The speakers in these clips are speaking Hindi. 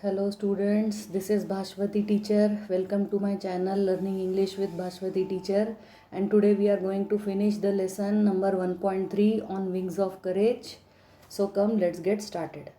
Hello students, this is Bhashwati teacher. Welcome to my channel Learning English with Bhashwati teacher, and today we are going to finish the lesson number 1.3 on Wings of Courage. So come, let's get started.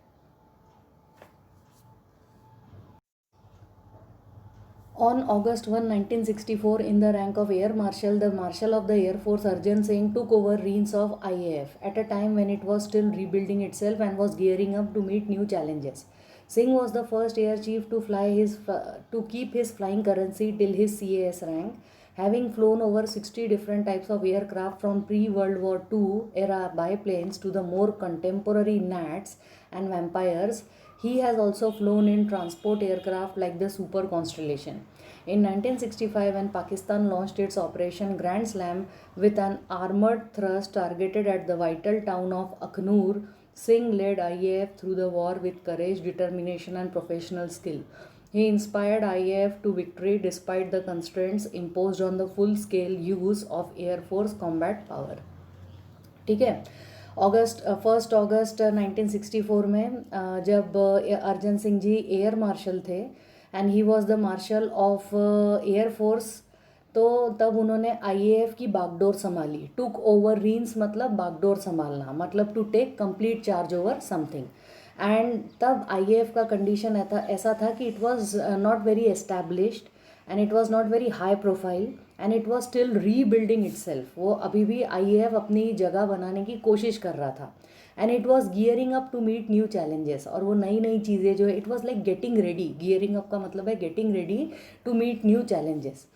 On August 1, 1964, in the rank of Air Marshal, the Marshal of the Air Force Arjan Singh took over reins of IAF at a time when it was still rebuilding itself and was gearing up to meet new challenges. Singh was the first air chief to keep his flying currency till his CAS rank, having flown over 60 different types of aircraft from pre-World War II era biplanes to the more contemporary Gnats and Vampires. He has also flown in transport aircraft like the Super Constellation. In 1965, when Pakistan launched its Operation Grand Slam with an armored thrust targeted at the vital town of Akhnur, Singh led IAF through the war with courage, determination, and professional skill. He inspired IAF to victory despite the constraints imposed on the full scale use of Air Force combat power. ठीक है. फर्स्ट अगस्त 1964 में जब अर्जन सिंह जी एयर मार्शल थे and he was the marshal of air force, तो तब उन्होंने आईएएफ की बागडोर संभाली. टुक ओवर रीन्स मतलब बागडोर संभालना, मतलब to take complete charge over something. And तब आईएएफ का कंडीशन ऐसा था कि it was not very established and it was not very high profile and it was still rebuilding itself. वो अभी भी आईएएफ अपनी जगह बनाने की कोशिश कर रहा था and it was gearing up to meet new challenges. और वो नई नई चीज़ें जो है, it was like getting ready. Gearing up का मतलब है getting ready to meet new challenges.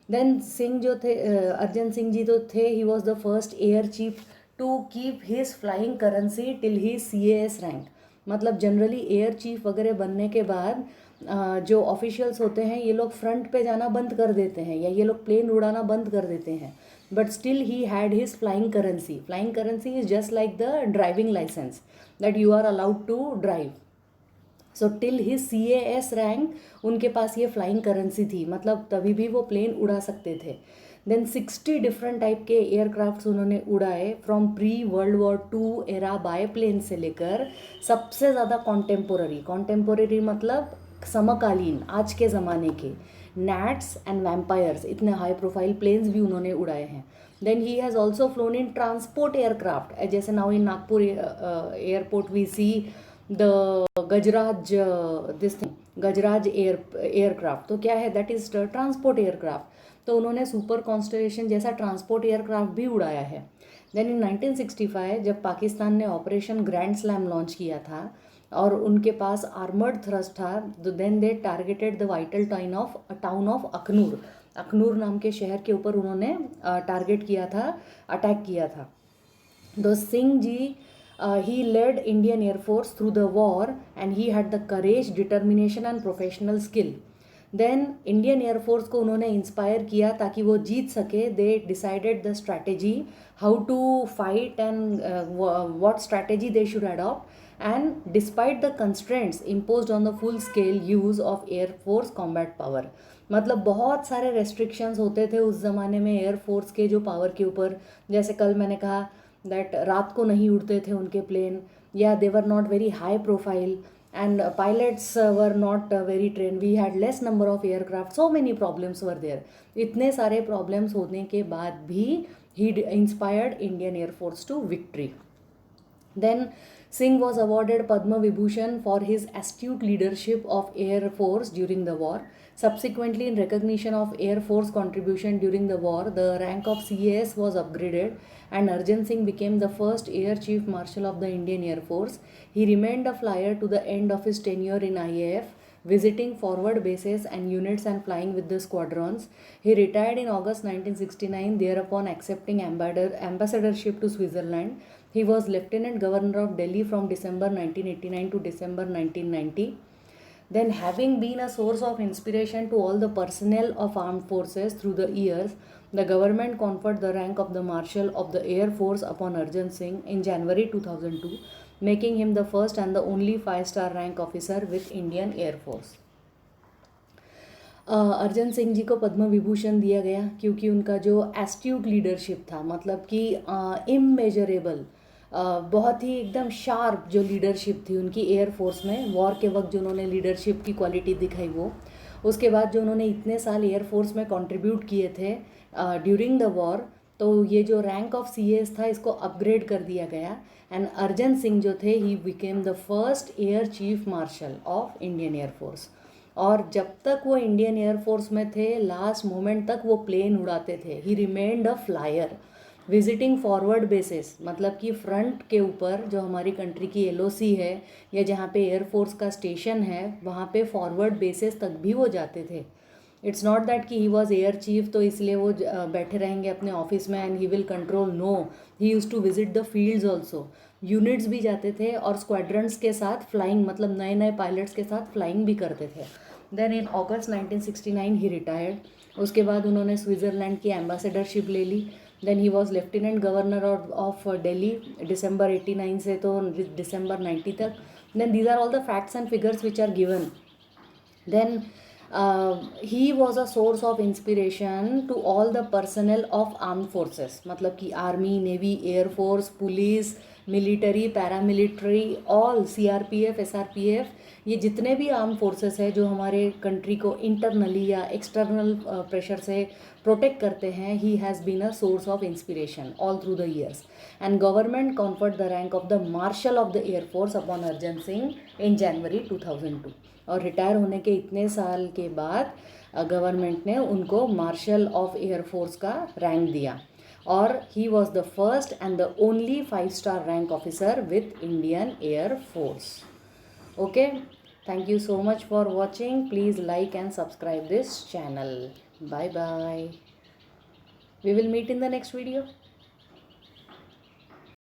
Then Singh जो थे, अर्जन सिंह जी तो थे, he was the first air chief to keep his flying currency till he CAS rank. मतलब जनरली एयर चीफ वगैरह बनने के बाद जो ऑफिशियल्स होते हैं ये लोग फ्रंट पे जाना बंद कर देते हैं या ये लोग प्लेन उड़ाना बंद कर देते हैं. But still he had his flying currency. Flying currency is just like the driving licence that you are allowed to drive. So till his CAS rank उनके पास ये फ्लाइंग करेंसी थी, मतलब तभी भी वो प्लेन उड़ा सकते थे. देन 60 डिफरेंट टाइप के एयरक्राफ्ट्स उन्होंने उड़ाए from pre-World War II era biplane से लेकर सबसे ज़्यादा कॉन्टेम्पोररी मतलब समकालीन आज के ज़माने के नैट्स एंड वैम्पायर्स, इतने हाई प्रोफाइल प्लेन्स भी उन्होंने उड़ाए हैं. Then he has also flown in transport aircraft, जैसे now in Nagpur airport we see the Gajraj this thing Gajraj aircraft. तो क्या है, दैट इज ट्रांसपोर्ट एयरक्राफ्ट. तो उन्होंने सुपर कॉन्स्टलेशन जैसा ट्रांसपोर्ट एयरक्राफ्ट भी उड़ाया है. देन इन 1965 जब पाकिस्तान ने ऑपरेशन ग्रैंड स्लैम लॉन्च किया था और उनके पास आर्मर्ड थ्रस्ट था, then they targeted the vital town of Akhnoor. Akhnoor नाम के शहर के ऊपर उन्होंने टारगेट किया था, अटैक किया था. तो Singh ji, he led Indian Air Force through the war and he had the courage, determination and professional skill. Then Indian air force को उन्होंने इंस्पायर किया ताकि वो जीत सके. They decided the strategy how to fight and what strategy they should adopt and despite the constraints imposed on the full scale use of air force combat power. मतलब बहुत सारे रेस्ट्रिक्शंस होते थे उस ज़माने में एयरफोर्स के जो पावर के ऊपर. जैसे कल मैंने कहा दैट रात को नहीं उड़ते थे उनके प्लेन, या they were not very high profile and pilots were not very trained. We had less number of aircraft, so many problems were there. इतने सारे problems होने के बाद भी he inspired Indian Air Force to victory. Then Singh was awarded Padma Vibhushan for his astute leadership of Air Force during the war. Subsequently, in recognition of Air Force contribution during the war, the rank of CAS was upgraded and Arjan Singh became the first Air Chief Marshal of the Indian Air Force. He remained a flyer to the end of his tenure in IAF, visiting forward bases and units and flying with the squadrons. He retired in August 1969, thereupon accepting ambassadorship to Switzerland. He was Lieutenant Governor of Delhi from December 1989 to December 1990. Then, having been a source of inspiration to all the personnel of armed forces through the years, the government conferred the rank of the Marshal of the Air Force upon Arjan Singh in January 2002, making him the first and the only 5-star rank officer with Indian Air Force. अर्जन सिंह जी को पद्म विभूषण दिया गया क्योंकि उनका जो एस्ट्यूट लीडरशिप था, मतलब कि इमेजरेबल बहुत ही एकदम शार्प जो लीडरशिप थी उनकी एयर फोर्स में, वॉर के वक्त जो उन्होंने लीडरशिप की क्वालिटी दिखाई वो, उसके बाद जो उन्होंने इतने साल एयर फोर्स में कंट्रीब्यूट किए थे ड्यूरिंग द वॉर, तो ये जो रैंक ऑफ सीएस था इसको अपग्रेड कर दिया गया। एंड अर्जन सिंह जो थे he became the first air chief marshal of Indian air force. और जब तक वो इंडियन एयर फोर्स में थे लास्ट मोमेंट तक वो प्लेन उड़ाते थे। ही रिमेन्ड अ फ्लायर विजिटिंग फॉरवर्ड बेसिस, मतलब कि फ्रंट के ऊपर जो हमारी कंट्री की एलओसी है या जहाँ पे एयरफोर्स का स्टेशन है वहाँ पे फॉरवर्ड बेसिस तक भी वो जाते थे। इट्स नॉट दैट कि ही वॉज एयर चीफ तो इसलिए वो बैठे रहेंगे अपने ऑफिस में and he will control, no, he use to visit the fields also. Units भी जाते थे और स्क्वाड्रंस के साथ फ्लाइंग, मतलब नए नए पायलट्स के साथ फ्लाइंग भी करते थे। Then in August 1969 he retired. उसके बाद उन्होंने स्विट्ज़रलैंड की एम्बेसडरशिप ले ली। Then he was lieutenant governor of Delhi December 89 से तो दिसंबर 90 तक। Then these are all the facts and figures which are given. Then he was a source of inspiration to all the personnel of armed forces, मतलब कि army, navy, air force, police, military, paramilitary, all, CRPF, SRPF, ये जितने भी आर्म फोर्सेस है जो हमारे कंट्री को इंटरनली या एक्सटर्नल प्रेशर से प्रोटेक्ट करते हैं, he has been a source of inspiration all through the years. And government conferred the rank of the marshal of the air force upon Arjan Singh in January 2002। और रिटायर होने के इतने साल के बाद गवर्नमेंट ने उनको मार्शल ऑफ एयरफोर्स का रैंक दिया। और ही was the first and the only five-star rank officer with Indian air force. Okay, thank you so much for watching. Please like and subscribe this channel. Bye bye. We will meet in the next video.